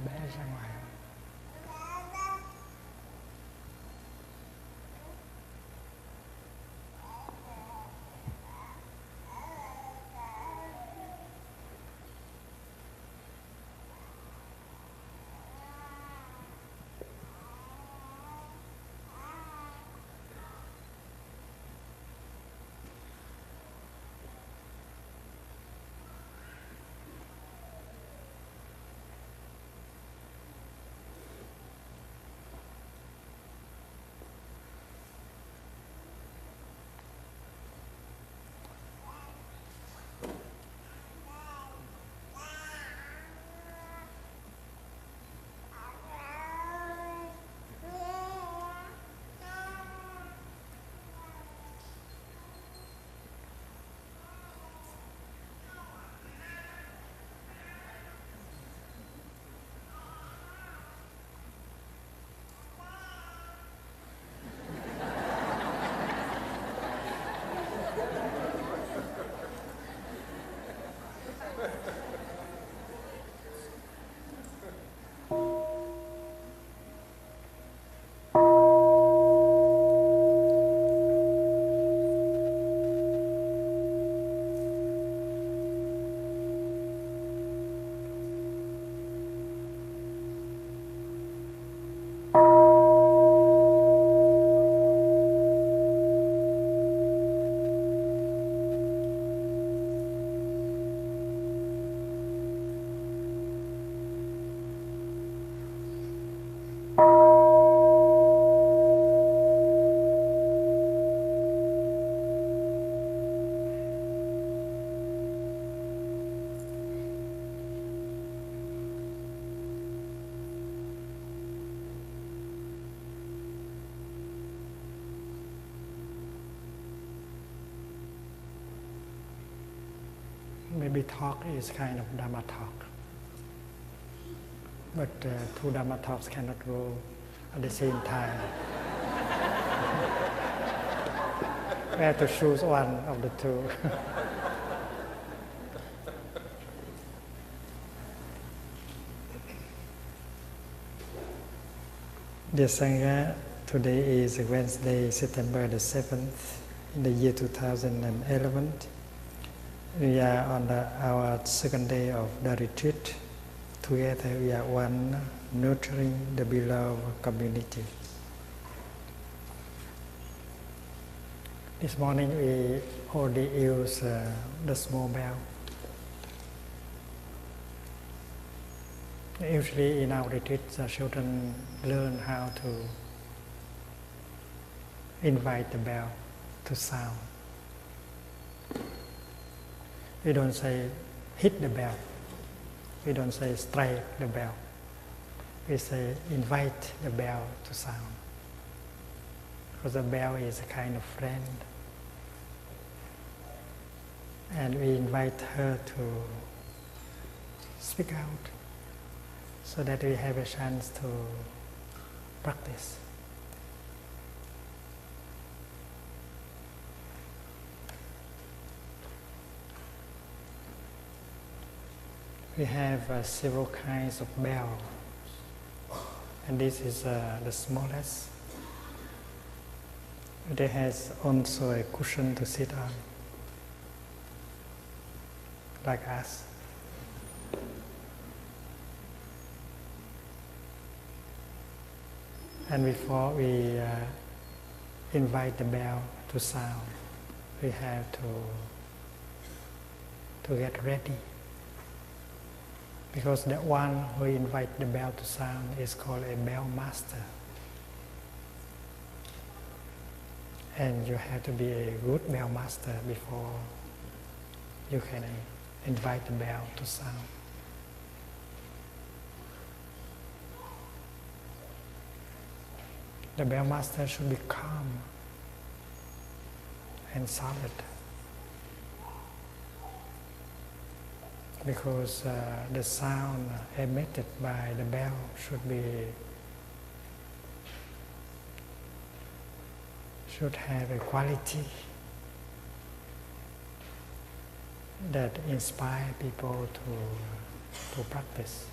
bé ra ngoài. Maybe talk is kind of Dhamma talk, but two Dhamma talks cannot go at the same time. We have to choose one of the two. Dear Sangha, today is Wednesday, September the 7th, in the year 2011. We are on our second day of the retreat. Together we are one, nurturing the beloved community. This morning we already used the small bell. Usually in our retreats, the children learn how to invite the bell to sound. We don't say hit the bell. We don't say strike the bell. We say invite the bell to sound. Because the bell is a kind of friend. And we invite her to speak out so that we have a chance to practice. We have several kinds of bells, and this is the smallest. It has also a cushion to sit on, like us. And before we invite the bell to sound, we have to get ready. Because the one who invites the bell to sound is called a bell master. And you have to be a good bell master before you can invite the bell to sound. The bell master should be calm and solid. Because the sound emitted by the bell should have a quality that inspire people to practice.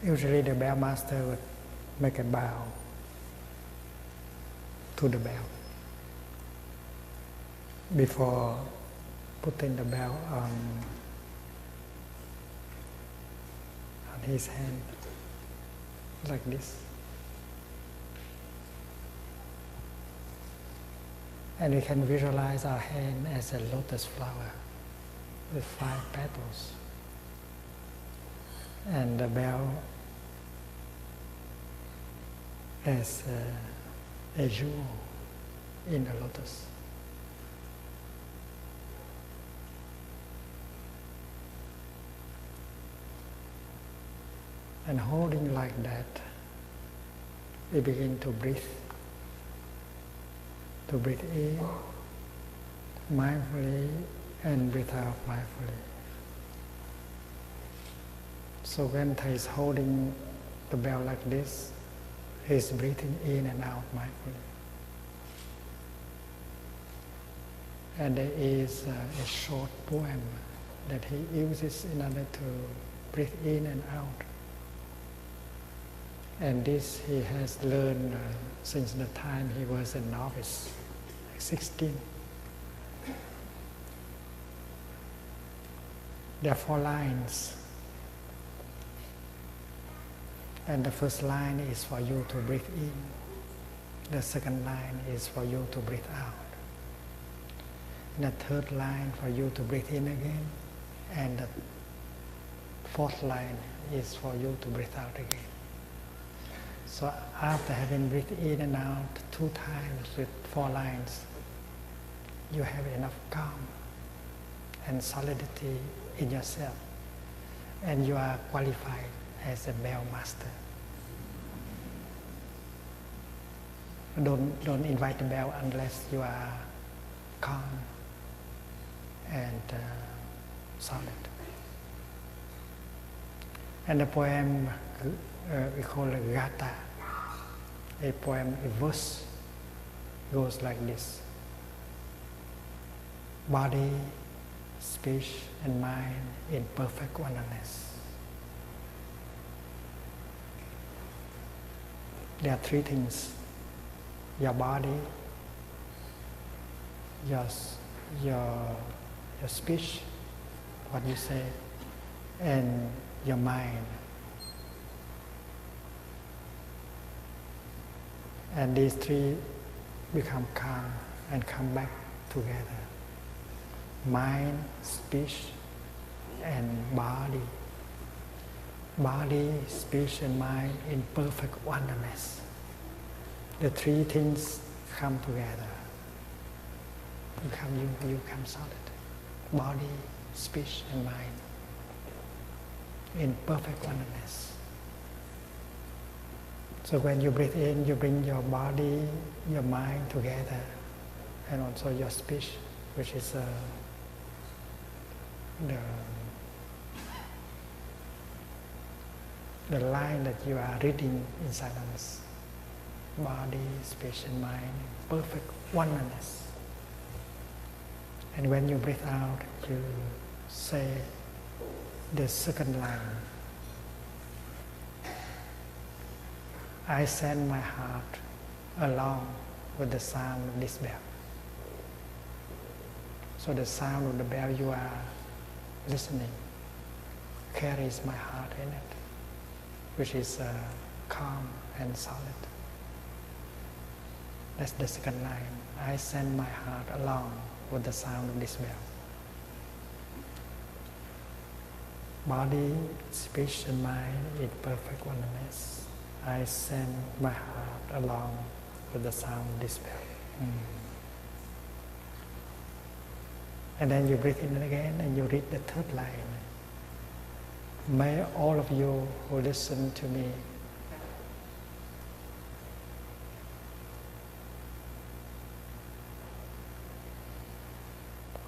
Usually the bell master would make a bow to the bell before putting the bell on his hand, like this. And we can visualize our hand as a lotus flower with 5 petals. And the bell as a jewel in the lotus. And holding like that, we begin to breathe. To breathe in mindfully and breathe out mindfully. So when Thầy is holding the bell like this, he is breathing in and out mindfully. And there is a short poem that he uses in order to breathe in and out. And this he has learned since the time he was a novice, like 16. There are 4 lines. And the first line is for you to breathe in. The second line is for you to breathe out. And the third line for you to breathe in again. And the 4th line is for you to breathe out again. So after having breathed in and out 2 times with 4 lines, you have enough calm and solidity in yourself, and you are qualified as a bell master. Don't invite the bell unless you are calm and solid. And the poem we call it Gata. A poem, a verse goes like this. Body, speech and mind in perfect oneness. There are 3 things. Your body, your speech, what you say, and your mind. And these 3 become calm and come back together. Mind, speech, and body. Body, speech, and mind in perfect oneness. The 3 things come together. You become solid. Body, speech, and mind in perfect oneness. So when you breathe in, you bring your body, your mind together, and also your speech, which is the line that you are reading in silence. Body, speech, and mind, perfect oneness. And when you breathe out, you say the second line. I send my heart along with the sound of this bell. So the sound of the bell you are listening carries my heart in it, which is calm and solid. That's the second line. I send my heart along with the sound of this bell. Body, speech, and mind in perfect oneness. I send my heart along with the sound of this bell. And then you breathe in again and you read the third line. May all of you who listen to me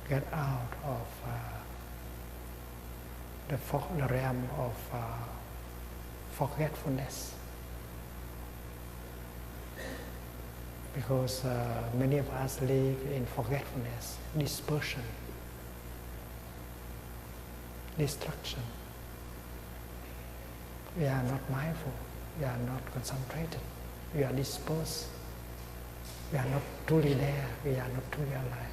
get out of the realm of forgetfulness. Because many of us live in forgetfulness, dispersion, destruction. We are not mindful. We are not concentrated. We are dispersed. We are not truly there. We are not truly alive.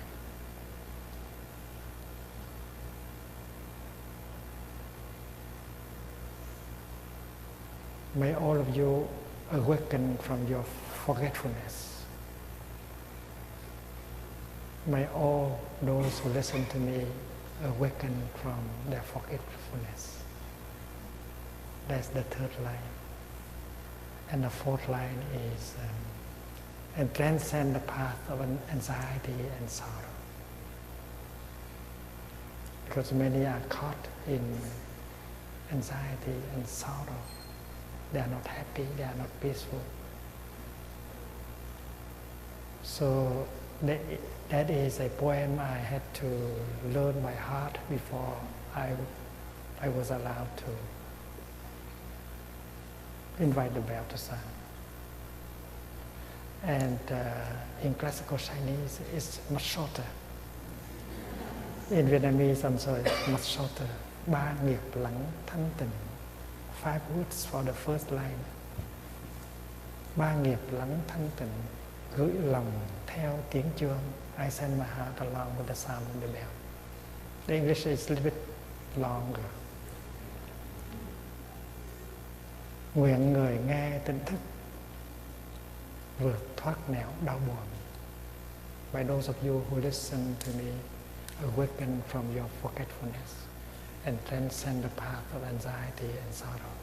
May all of you awaken from your forgetfulness. May all those who listen to me awaken from their forgetfulness. That's the third line. And the fourth line is and transcend the path of anxiety and sorrow. Because many are caught in anxiety and sorrow. They are not happy, they are not peaceful. So that is a poem I had to learn by heart before I was allowed to invite the bell to sound. And in classical Chinese, it's much shorter. In Vietnamese also, it's much shorter. Ba nghiệp lắng thanh tịnh. 5 words for the first line. Ba nghiệp lắng thanh tịnh, gửi lòng theo tiếng chuông. I send my heart along with the sound of the bell. The English is a little bit longer. Nguyện người nghe tỉnh thức, vượt thoát nẻo đau buồn. By those of you who listen to me, awaken from your forgetfulness and transcend the path of anxiety and sorrow.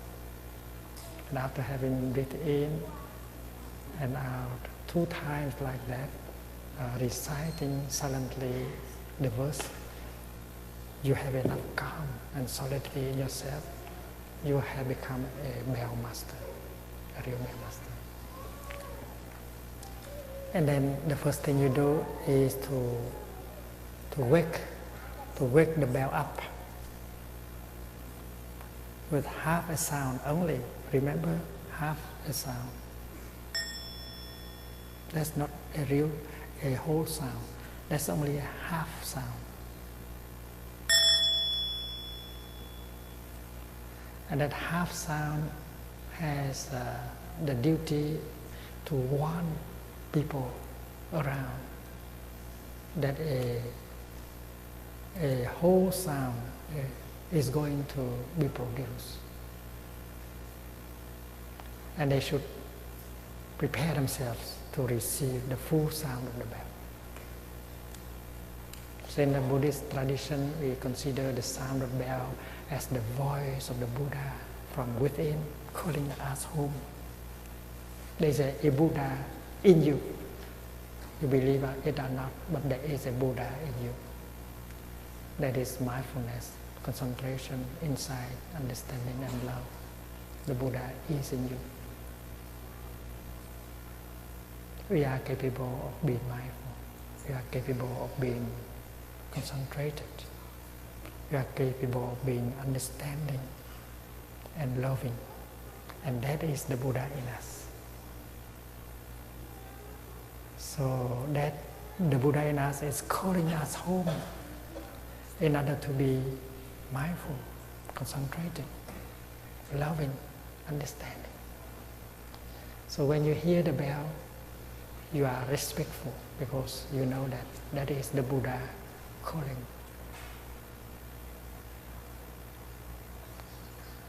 And after having breathed in and out 2 times like that, reciting silently the verse, you have enough calm and solidity in yourself. You have become a bell master, a real bell master. And then the first thing you do is to wake the bell up with half a sound only. Remember, half a sound. That's not a whole sound. That's only a half sound. And that half sound has the duty to warn people around that a whole sound is going to be produced. And they should prepare themselves to receive the full sound of the bell. So in the Buddhist tradition, we consider the sound of bell as the voice of the Buddha from within, calling us home. There is a Buddha in you. You believe it or not, but there is a Buddha in you. That is mindfulness, concentration, insight, understanding, and love. The Buddha is in you. We are capable of being mindful. We are capable of being concentrated. We are capable of being understanding and loving. And that is the Buddha in us. So that the Buddha in us is calling us home in order to be mindful, concentrated, loving, understanding. So when you hear the bell, you are respectful because you know that that is the Buddha calling.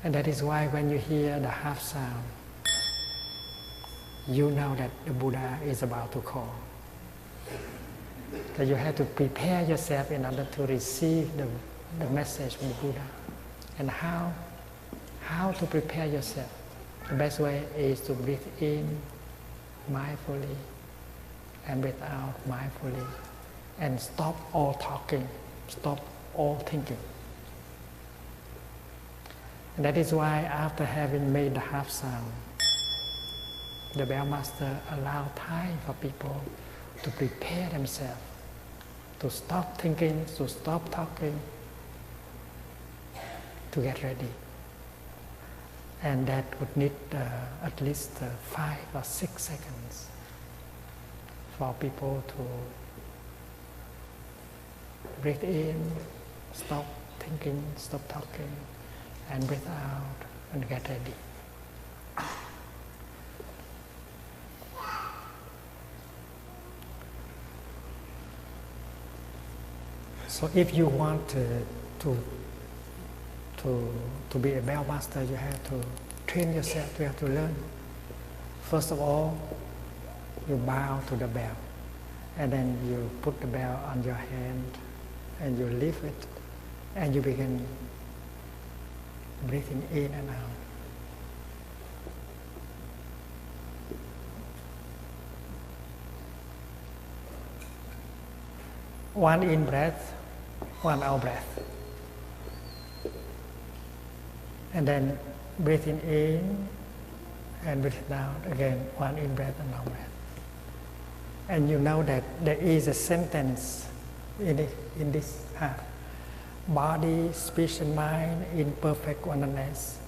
And that is why when you hear the half sound, you know that the Buddha is about to call. That you have to prepare yourself in order to receive the message from the Buddha. And how to prepare yourself? The best way is to breathe in mindfully and breathe out mindfully and stop all talking, stop all thinking. And that is why after having made the half sound, the bell master allowed time for people to prepare themselves, to stop thinking, to stop talking, to get ready. And that would need at least 5 or 6 seconds for people to breathe in, stop thinking, stop talking, and breathe out, and get ready. So if you want to be a bell master, you have to train yourself, you have to learn. First of all, you bow to the bell, and then you put the bell on your hand, and you lift it, and you begin breathing in and out. One in breath, one out breath. And then breathing in and breathing out again, one in breath and out breath. And you know that there is a sentence in this half. Body, speech and mind in perfect oneness.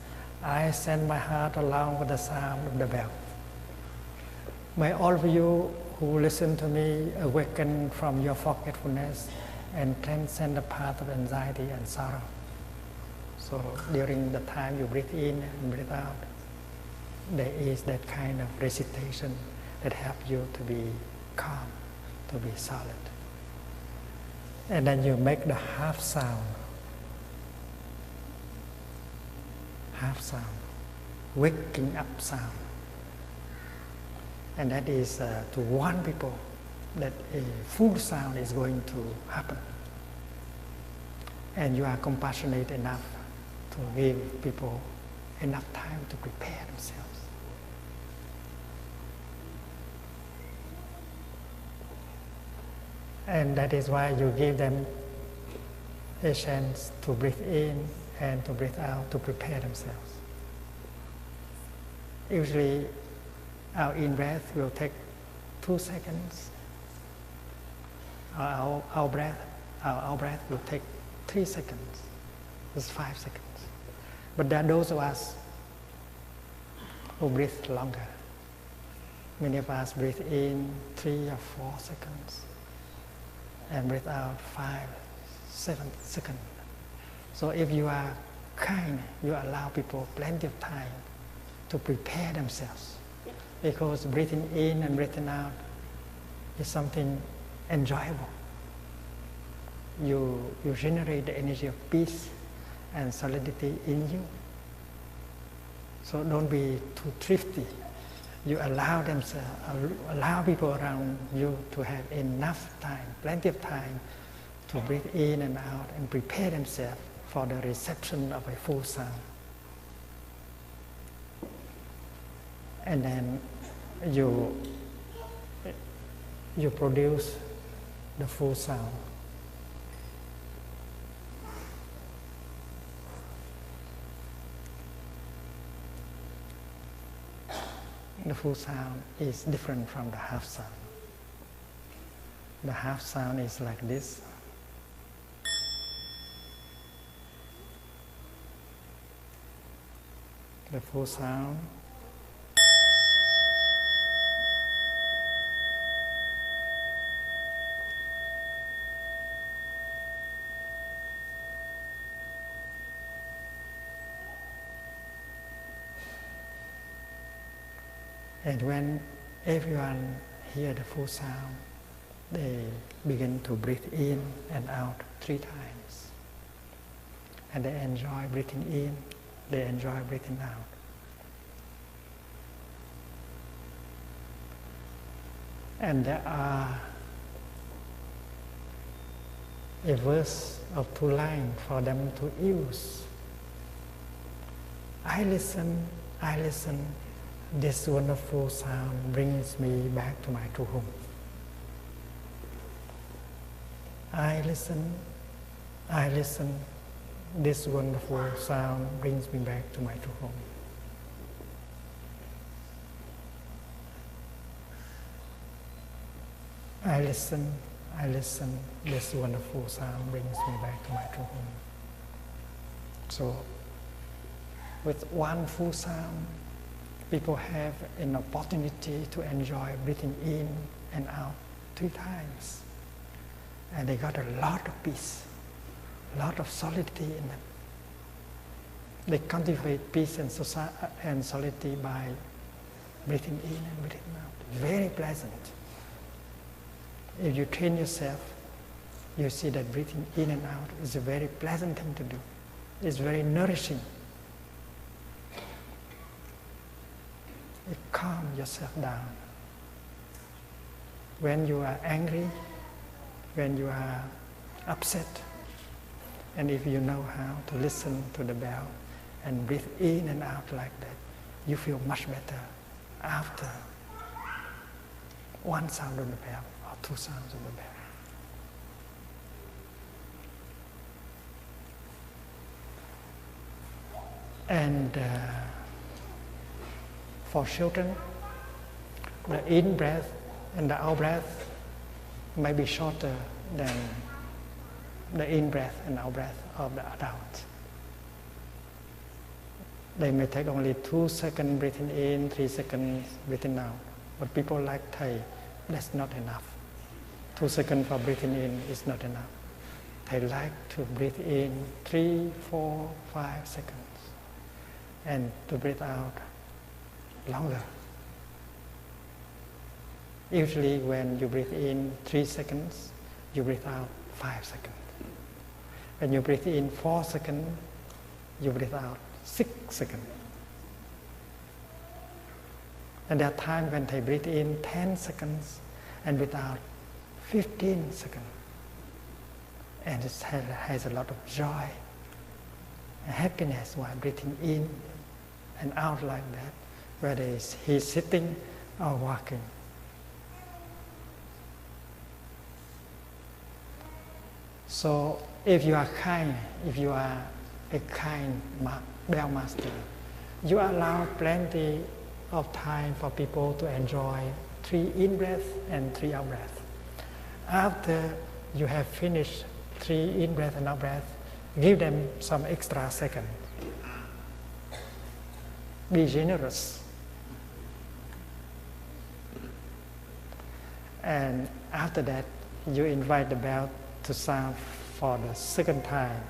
I send my heart along with the sound of the bell. May all of you who listen to me awaken from your forgetfulness and transcend the path of anxiety and sorrow. So during the time you breathe in and breathe out, there is that kind of recitation that helps you to be calm, to be solid. And then you make the half sound, waking up sound. And that is to warn people that a full sound is going to happen. And you are compassionate enough to give people enough time to prepare themselves. And that is why you give them a chance to breathe in and to breathe out to prepare themselves. Usually our in-breath will take 2 seconds. Our out breath will take 3 seconds. It's 5 seconds. But there are those of us who breathe longer. Many of us breathe in 3 or 4 seconds and breathe out 5, 7 seconds. So if you are kind, you allow people plenty of time to prepare themselves. Because breathing in and breathing out is something enjoyable. You generate the energy of peace and solidity in you. So don't be too thrifty. You allow people around you to have enough time, plenty of time to breathe in and out and prepare themselves for the reception of a full sound. And then you produce the full sound. The full sound is different from the half sound. The half sound is like this. The full sound and when everyone hears the full sound, they begin to breathe in and out 3 times. And they enjoy breathing in, they enjoy breathing out. And there are a verse of 2 lines for them to use. I listen, this wonderful sound brings me back to my true home. I listen, this wonderful sound brings me back to my true home. I listen, this wonderful sound brings me back to my true home. So, with one full sound, people have an opportunity to enjoy breathing in and out 3 times. And they got a lot of peace, a lot of solidity in them. They cultivate peace and solidity by breathing in and breathing out. Very pleasant. If you train yourself, you see that breathing in and out is a very pleasant thing to do. It's very nourishing. It calms yourself down. When you are angry, when you are upset, and if you know how to listen to the bell and breathe in and out like that, you feel much better after one sound of the bell or two sounds of the bell. And for children, the in breath and the out breath may be shorter than the in breath and out breath of the adults. They may take only 2 seconds breathing in, 3 seconds breathing out. But people like Thầy, that's not enough. 2 seconds for breathing in is not enough. They like to breathe in 3, 4, 5 seconds and to breathe out longer. Usually when you breathe in 3 seconds, you breathe out 5 seconds. When you breathe in 4 seconds, you breathe out 6 seconds. And there are times when they breathe in 10 seconds and breathe out 15 seconds. And it has a lot of joy and happiness while breathing in and out like that, whether he's sitting or walking. So if you are kind, if you are a kind bell master, you allow plenty of time for people to enjoy 3 in breath and 3 out breath. After you have finished 3 in breath and out breath, give them some extra second. Be generous. And after that, you invite the bell to sound for the second time,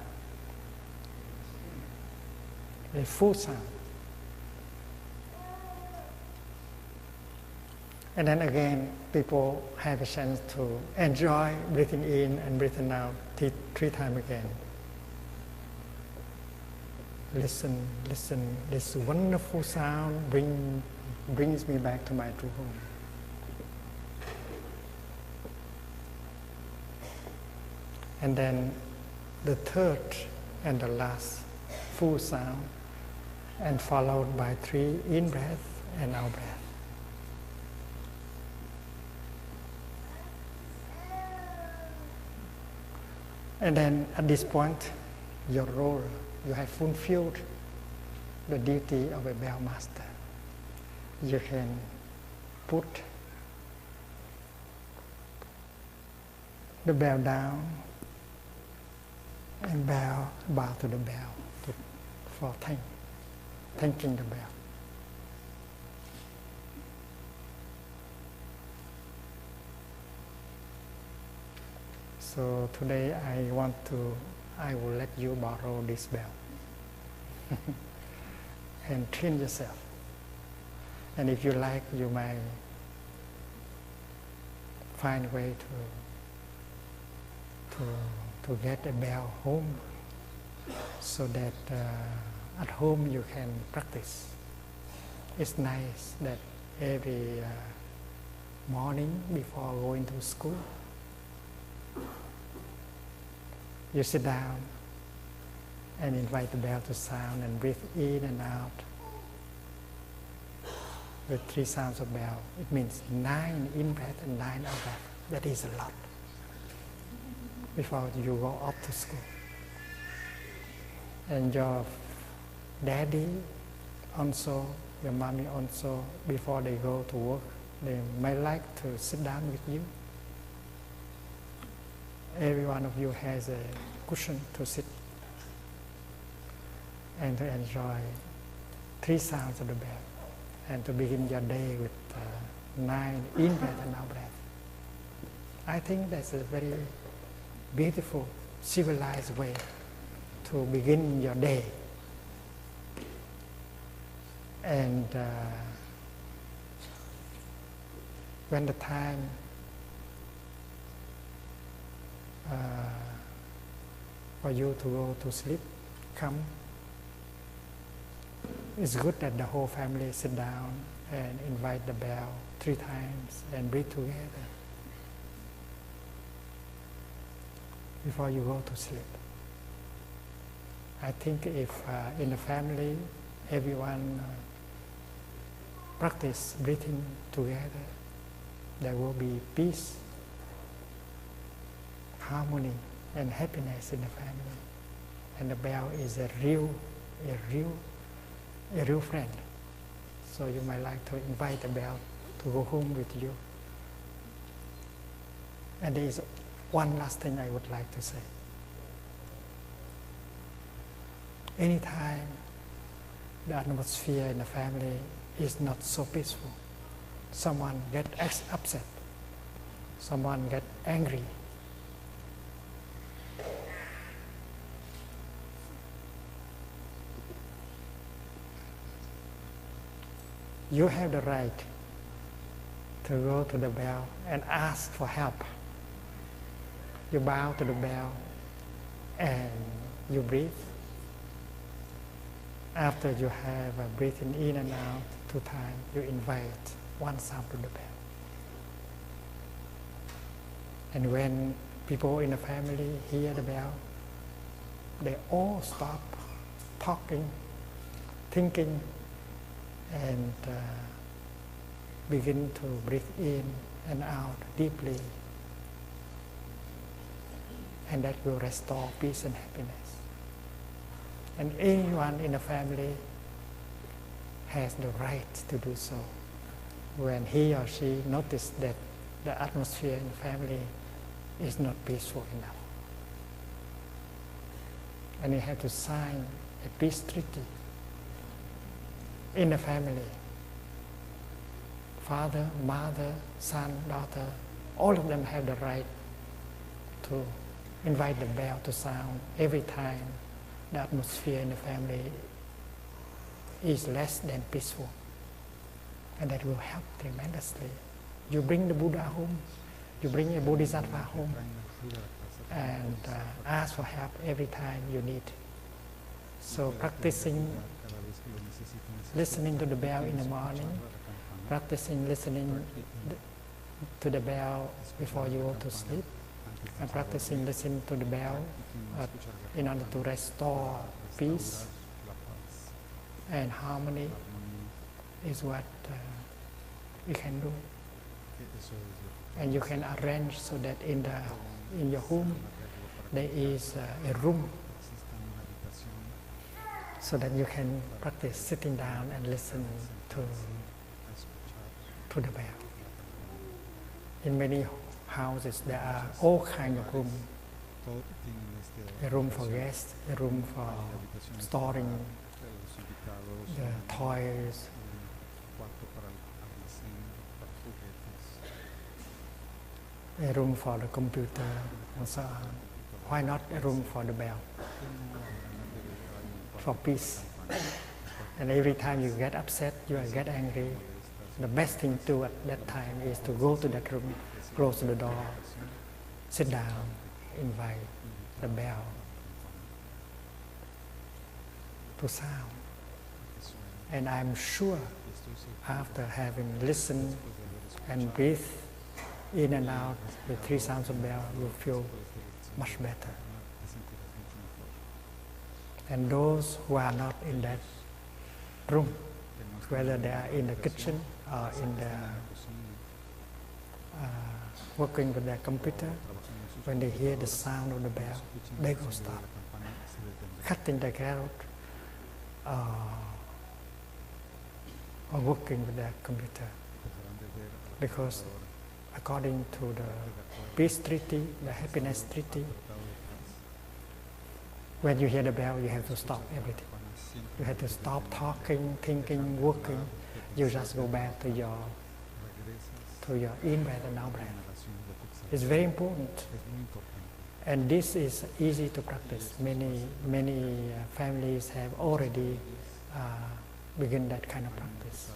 a full sound. And then again, people have a chance to enjoy breathing in and breathing out 3 times again. Listen, listen, this wonderful sound brings me back to my true home. And then the third and the last full sound, and followed by 3 in breath and out breath. And then at this point, your role, you have fulfilled the duty of a bell master. You can put the bell down and bow to the bell for thanking the bell. So today I will let you borrow this bell and train yourself. And if you like, you may find a way to get a bell home, so that at home you can practice. It's nice that every morning before going to school, you sit down and invite the bell to sound and breathe in and out with 3 sounds of bell. It means 9 in breath and 9 out breath. That is a lot before you go off to school. And your daddy also, your mommy also, before they go to work, they may like to sit down with you. Every one of you has a cushion to sit and to enjoy 3 sounds of the bell, and to begin your day with 9 in breath and out breath. I think that's a very beautiful, civilized way to begin your day. And when the time for you to go to sleep come, it's good that the whole family sit down and invite the bell 3 times and breathe together before you go to sleep. I think if in the family everyone practice breathing together, there will be peace, harmony, and happiness in the family. And the bell is a real friend. So you might like to invite the bell to go home with you. And there is one last thing I would like to say. Anytime the atmosphere in the family is not so peaceful, someone gets upset, someone gets angry, you have the right to go to the bell and ask for help. You bow to the bell and you breathe. After you have breathing in and out 2 times, you invite one sound to the bell. And when people in the family hear the bell, they all stop talking, thinking, and begin to breathe in and out deeply. And that will restore peace and happiness. And anyone in the family has the right to do so when he or she notices that the atmosphere in the family is not peaceful enough. And you have to sign a peace treaty in the family. Father, mother, son, daughter, all of them have the right to invite the bell to sound every time the atmosphere in the family is less than peaceful. And that will help tremendously. You bring the Buddha home, you bring a Bodhisattva home, and ask for help every time you need. So practicing listening to the bell in the morning, practicing listening to the bell before you go to sleep, and practicing listening to the bell in order to restore peace and harmony is what you can do. And you can arrange so that in your home there is a room so that you can practice sitting down and listen to the bell. In many houses there are all kinds of rooms. A room for guests, a room for storing the toys, a room for the computer, and so on. Why not a room for the bell? For peace. And every time you get upset, you get angry, the best thing to do at that time is to go to that room, close the door, sit down, invite the bell to sound. And I'm sure after having listened and breathed in and out with 3 sounds of bell, you feel much better. And those who are not in that room, whether they are in the kitchen or in the working with their computer, when they hear the sound of the bell, they go stop, cutting the carrot or working with their computer. Because according to the peace treaty, the happiness treaty, when you hear the bell, you have to stop everything. You have to stop talking, thinking, working. You just go back to your in-breath and out-breath. It's very important. And this is easy to practice. Many families have already begin that kind of practice.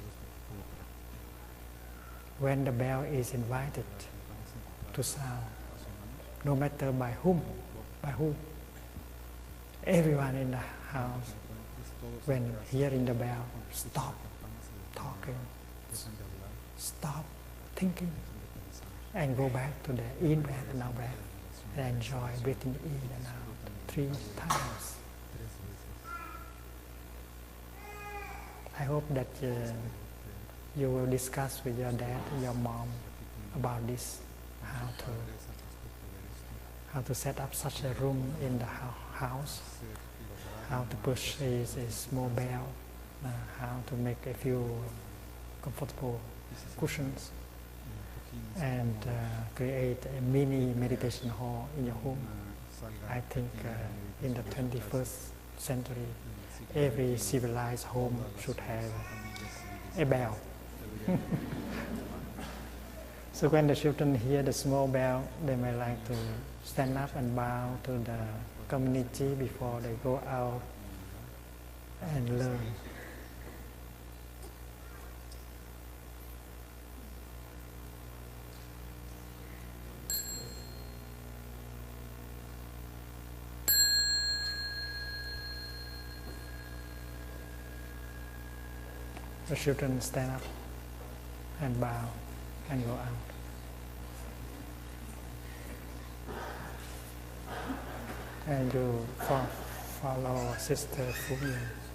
When the bell is invited to sound, no matter by whom, everyone in the house, when hearing the bell, stop talking, stop thinking, and go back to the in breath and out breath, and enjoy breathing in and out 3 times. I hope that you will discuss with your dad and your mom about this, how to set up such a room in the house, how to push a small bell, how to make a few comfortable cushions, and create a mini meditation hall in your home. I think in the 21st century, every civilized home should have a bell. So when the children hear the small bell, they may like to stand up and bow to the community before they go out and learn. The children stand up and bow and go out. And you follow Sister Fu Yin.